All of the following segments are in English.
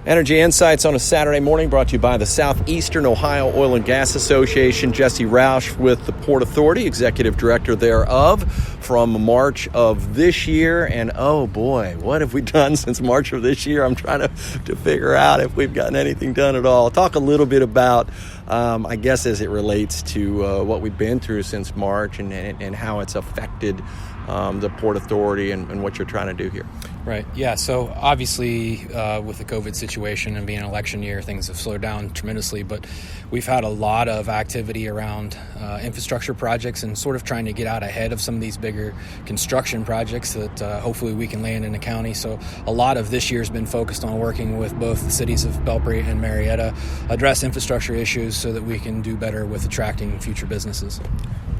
Energy Insights on a Saturday morning brought to you by the Southeastern Ohio Oil and Gas Association. Jesse Roush with the Port Authority, Executive Director thereof from March of this year. And oh boy, what have we done since March of this year? I'm trying to figure out if we've gotten anything done at all. Talk a little bit about, I guess, as it relates to what we've been through since March and how it's affected the Port Authority and what you're trying to do here. Right. Yeah. So obviously with the COVID situation and being an election year, things have slowed down tremendously. But we've had a lot of activity around infrastructure projects and sort of trying to get out ahead of some of these bigger construction projects that hopefully we can land in the county. So a lot of this year has been focused on working with both the cities of Belpre and Marietta, address infrastructure issues so that we can do better with attracting future businesses.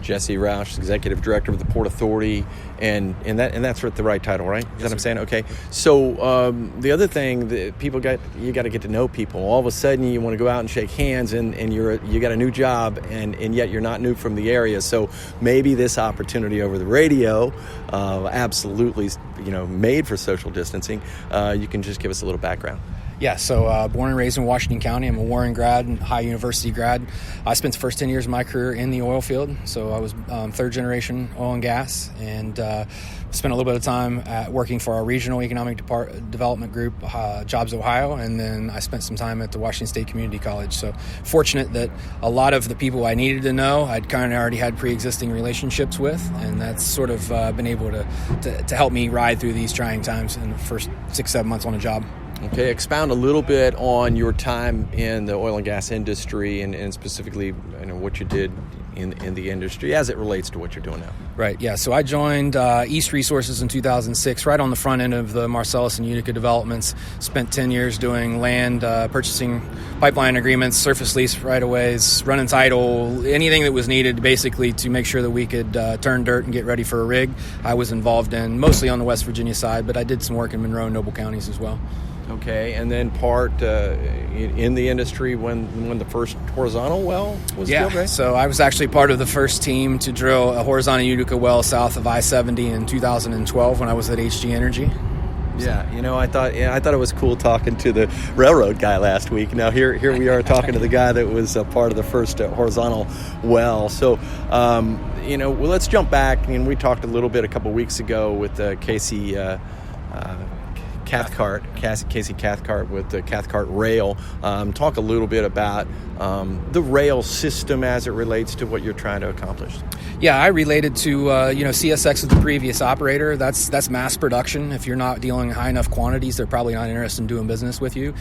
Jesse Roush, Executive Director of the Port Authority, and that's the right title, right? Is that what I'm saying? Okay. So the other thing that you got to get to know people. All of a sudden, you want to go out and shake hands, and you got a new job, and yet you're not new from the area. So maybe this opportunity over the radio, absolutely, made for social distancing. You can just give us a little background. Yeah, so born and raised in Washington County. I'm a Warren grad and High University grad. I spent the first 10 years of my career in the oil field. So I was third generation oil and gas, and spent a little bit of time working for our regional economic development group, Jobs Ohio, and then I spent some time at the Washington State Community College. So fortunate that a lot of the people I needed to know, I'd kind of already had pre-existing relationships with, and that's sort of been able to help me ride through these trying times in the first 6-7 months on a job. Okay, expound a little bit on your time in the oil and gas industry and specifically what you did in the industry as it relates to what you're doing now. Right, yeah. So I joined East Resources in 2006, right on the front end of the Marcellus and Utica developments. Spent 10 years doing land purchasing, pipeline agreements, surface lease right-of-ways, running title, anything that was needed basically to make sure that we could turn dirt and get ready for a rig. I was involved in mostly on the West Virginia side, but I did some work in Monroe and Noble counties as well. Okay, and then part in the industry when the first horizontal well was drilled, right? So I was actually part of the first team to drill a horizontal Utica well south of I-70 in 2012 when I was at HG Energy. Yeah, I thought it was cool talking to the railroad guy last week. Now here we are talking to the guy that was part of the first horizontal well. So, let's jump back. And we talked a little bit a couple weeks ago with Casey Cathcart with the Cathcart Rail. Talk a little bit about the rail system as it relates to what you're trying to accomplish. Yeah, I related to CSX with the previous operator. That's mass production. If you're not dealing in high enough quantities, they're probably not interested in doing business with you.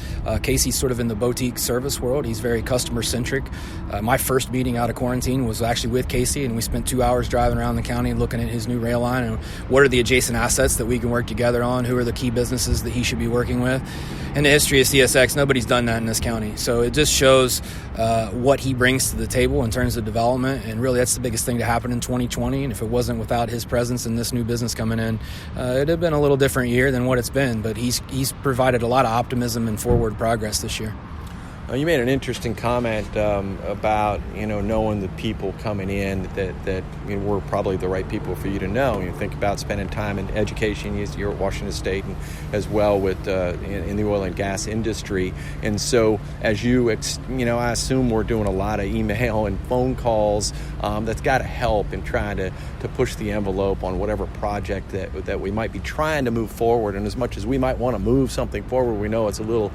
Casey's sort of in the boutique service world. He's very customer centric. My first meeting out of quarantine was actually with Casey, and we spent 2 hours driving around the county and looking at his new rail line and what are the adjacent assets that we can work together on, who are the key businesses that he should be working with. In the history of CSX, nobody's done that in this county. So it just shows what he brings to the table in terms of development, and really that's the biggest thing to happen in 2020. And if it wasn't without his presence and this new business coming in, it'd have been a little different year than what it's been. But he's provided a lot of optimism and forward progress this year. You made an interesting comment about knowing the people coming in that were probably the right people for you to know. You think about spending time in education. You're at Washington State and as well with in the oil and gas industry. And so as I assume we're doing a lot of email and phone calls. That's got to help in trying to push the envelope on whatever project that we might be trying to move forward. And as much as we might want to move something forward, we know it's a little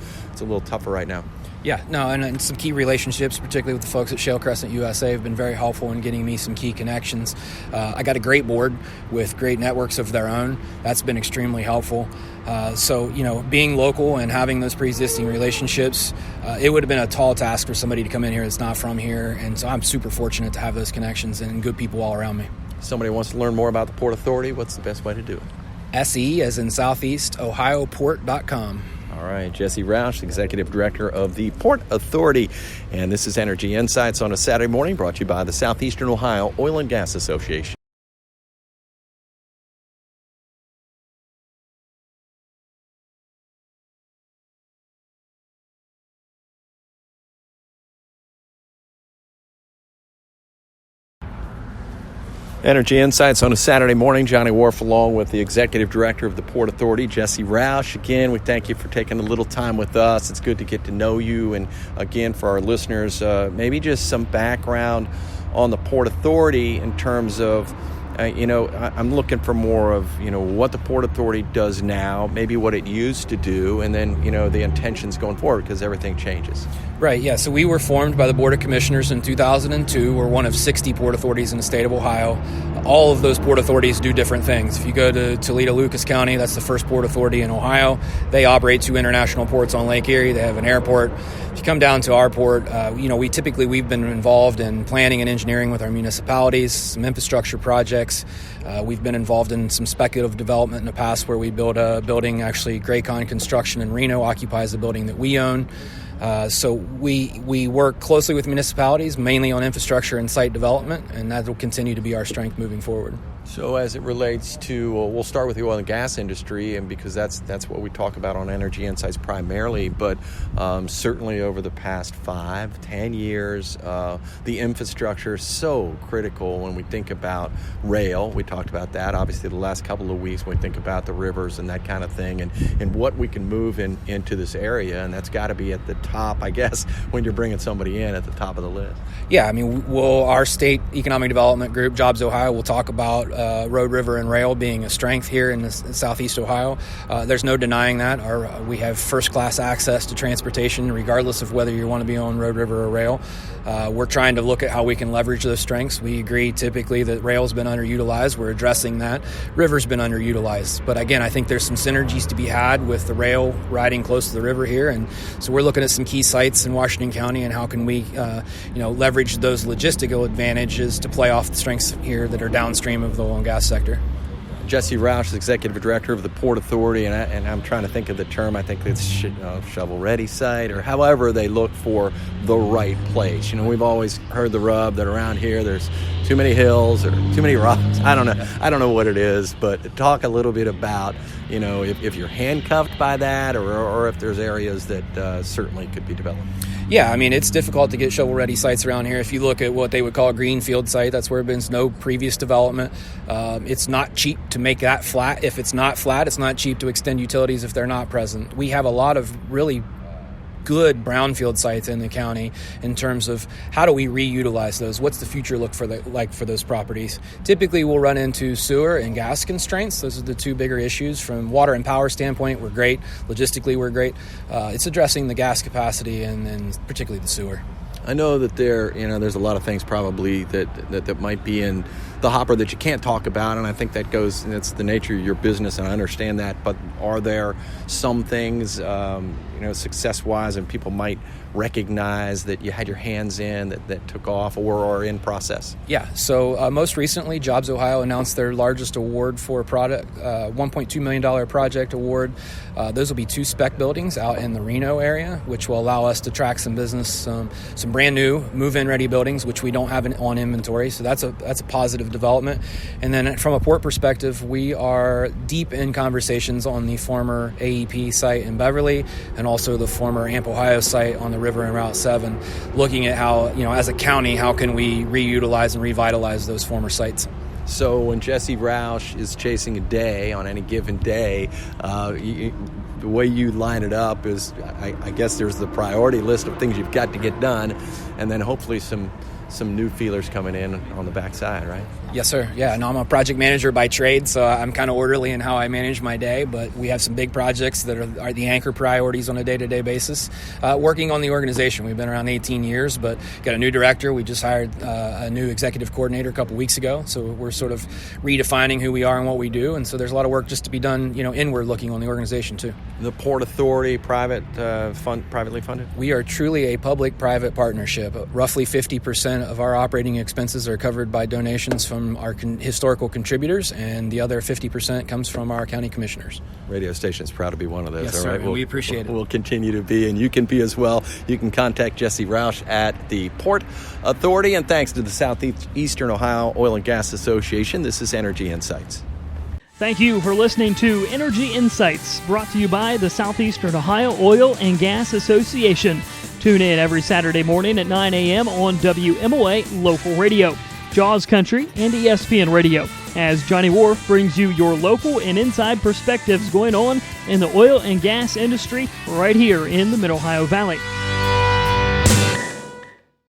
tougher right now. Yeah, no, and some key relationships, particularly with the folks at Shale Crescent USA, have been very helpful in getting me some key connections. I got a great board with great networks of their own. That's been extremely helpful. So, being local and having those pre-existing relationships, it would have been a tall task for somebody to come in here that's not from here. And so I'm super fortunate to have those connections and good people all around me. Somebody wants to learn more about the Port Authority, what's the best way to do it? SE as in Southeast, OhioPort.com. All right, Jesse Roush, Executive Director of the Port Authority. And this is Energy Insights on a Saturday morning, brought to you by the Southeastern Ohio Oil and Gas Association. Energy Insights on a Saturday morning. Johnny Wharf along with the Executive Director of the Port Authority, Jesse Roush. Again, we thank you for taking a little time with us. It's good to get to know you. And again, for our listeners, maybe just some background on the Port Authority in terms of, I'm looking for more of, what the Port Authority does now, maybe what it used to do, and then, the intentions going forward because everything changes. Right, yeah. So we were formed by the Board of Commissioners in 2002. We're one of 60 port authorities in the state of Ohio. All of those port authorities do different things. If you go to Toledo-Lucas County, that's the first port authority in Ohio. They operate 2 international ports on Lake Erie. They have an airport. If you come down to our port, we've been involved in planning and engineering with our municipalities, some infrastructure projects. We've been involved in some speculative development in the past where we built a building. Actually, Graycon Construction in Reno occupies the building that we own. So we work closely with municipalities, mainly on infrastructure and site development, and that will continue to be our strength moving forward. So as it relates to, we'll start with the oil and gas industry, and because that's what we talk about on Energy Insights primarily, but certainly over the past 5-10 years, the infrastructure is so critical when we think about rail. We talked about that, obviously, the last couple of weeks when we think about the rivers and that kind of thing, and what we can move into this area, and that's got to be at the top, I guess, when you're bringing somebody in at the top of the list. Yeah, I mean, our state economic development group, Jobs Ohio, will talk about road, river, and rail being a strength here in Southeast Ohio. There's no denying that. We have first-class access to transportation, regardless of whether you want to be on road, river, or rail. We're trying to look at how we can leverage those strengths. We agree typically that rail's been underutilized. We're addressing that. River's been underutilized. But again, I think there's some synergies to be had with the rail riding close to the river here. And so we're looking at some key sites in Washington County and how can we leverage those logistical advantages to play off the strengths here that are downstream of the oil and gas sector. Jesse Roush is Executive Director of the Port Authority, and I'm trying to think of the term. I think it's shovel-ready site, or however they look for the right place. We've always heard the rub that around here there's too many hills or too many rocks. I don't know what it is, but talk a little bit about if you're handcuffed by that, or if there's areas that certainly could be developed. Yeah, I mean, it's difficult to get shovel-ready sites around here. If you look at what they would call a greenfield site, that's where there's no previous development. It's not cheap to make that flat. If it's not flat, it's not cheap to extend utilities if they're not present. We have a lot of really good brownfield sites in the county in terms of how do we reutilize those? What's the future look like for those properties? Typically, we'll run into sewer and gas constraints. Those are the 2 bigger issues. From water and power standpoint, we're great. Logistically, we're great. It's addressing the gas capacity and particularly the sewer. I know that there's a lot of things probably that might be in the hopper that you can't talk about, and I think that goes, and it's the nature of your business, and I understand that, but are there some things, success-wise, and people might recognize that you had your hands in that took off or are in process? Yeah, so most recently, Jobs Ohio announced their largest award for a product, $1.2 million project award. Those will be 2 spec buildings out in the Reno area, which will allow us to track some business, some brand new move-in ready buildings, which we don't have on inventory. So that's a positive development. And then from a port perspective, we are deep in conversations on the former AEP site in Beverly and also the former Amp Ohio site on the river and Route 7, looking at how, as a county, how can we reutilize and revitalize those former sites. So when Jesse Roush is chasing a day on any given day, the way you line it up is, I guess there's the priority list of things you've got to get done, and then hopefully some new feelers coming in on the backside, right? Yes, sir. Yeah, and I'm a project manager by trade, so I'm kind of orderly in how I manage my day, but we have some big projects that are the anchor priorities on a day-to-day basis. Working on the organization, we've been around 18 years, but got a new director. We just hired a new executive coordinator a couple weeks ago, so we're sort of redefining who we are and what we do, and so there's a lot of work just to be done, inward looking on the organization too. The Port Authority, privately funded? We are truly a public-private partnership. Roughly 50% of our operating expenses are covered by donations from our historical contributors, and the other 50% comes from our county commissioners. Radio station's proud to be one of those. Yes, all sir, right? we appreciate it. We'll continue to be, and you can be as well. You can contact Jesse Roush at the Port Authority, and thanks to the Southeastern Ohio Oil and Gas Association. This is Energy Insights. Thank you for listening to Energy Insights, brought to you by the Southeastern Ohio Oil and Gas Association. Tune in every Saturday morning at 9 a.m. on WMOA Local Radio. JAWS Country, and ESPN Radio, as Johnny Wharf brings you your local and inside perspectives going on in the oil and gas industry right here in the Mid-Ohio Valley.